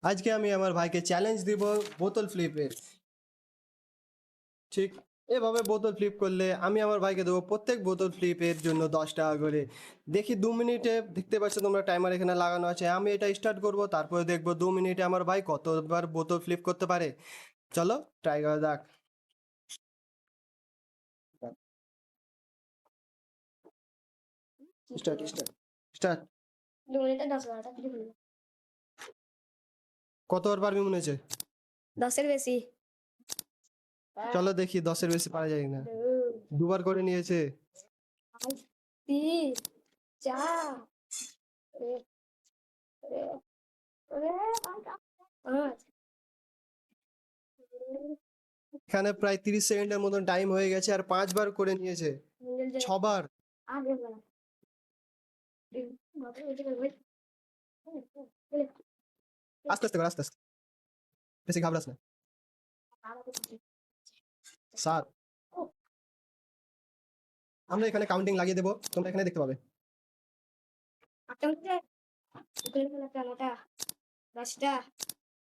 আজকে আমি আমার ভাইকে চ্যালেঞ্জ দিব বোতল ফ্লিপের। ঠিক এভাবে বোতল ফ্লিপ করলে আমি আমার ভাইকে দেবো প্রত্যেক বোতল ফ্লিপের জন্য 10 টাকা করে। দেখি 2 মিনিটে, দেখতে পাচ্ছ তোমরা টাইমার এখানে লাগানো আছে, আমি এটা স্টার্ট করব, তারপরে দেখবো 2 মিনিটে আমার ভাই কতবার বোতল ফ্লিপ করতে পারে। চলো ট্রাই করা যাক। Start start start. 2 মিনিটে 10 বারোটা ফ্লিপ হলো। কতবার পারবি মনে হচ্ছে? 10-এর বেশি। চলো দেখি 10-এর বেশি পারা যায় না। 2, দুবার করে নিয়েছে। 3, 4, পাঁচ। এখানে প্রায় 30 সেকেন্ডের মতন টাইম হয়ে গেছে আর 5বার করে নিয়েছে। 6বার। আগে বলা। আস্তে আস্তে কর, আস্তে আস্তে, বেশি ঘাবড়াস না। 7। আমরা এখানে কাউন্টিং লাগিয়ে দেবো, তোমরা এখানে দেখতে পাবে। 8টা, 9টা, 10টা,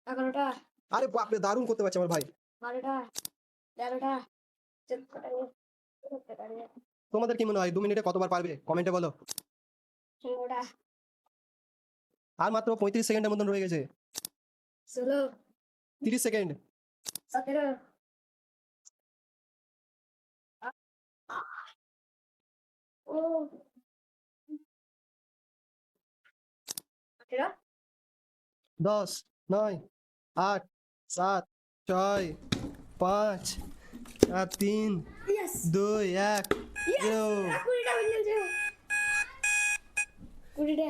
11টা, আরে বাপরে, দারুণ করতে পারছে আমার ভাই। 12টা, 13টা, 14টা, তোমাদের কি মনে হয় 2 মিনিটে কতবার পারবে? কমেন্টে বলো। 15টা, আর মাত্র 35 সেকেন্ডের মতন রয়ে গেছে। 16, 30 সেকেন্ড। 17, ও 18, 10, 9, 8, 7, 6, 5, 4, 3, yes, 2, 1, 0। 20টা হয়ে গেছে। 20টা।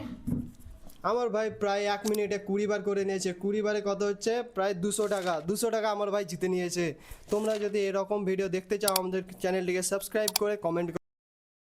আমার ভাই প্রায় 1 মিনিটে 20বার করে নিয়েছে। 20বারে কত হচ্ছে? প্রায় 200 টাকা। 200 টাকা আমার ভাই জিতে নিয়েছে। তোমরা যদি এরকম ভিডিও দেখতে চাও আমাদের চ্যানেলটিকে সাবস্ক্রাইব করে কমেন্ট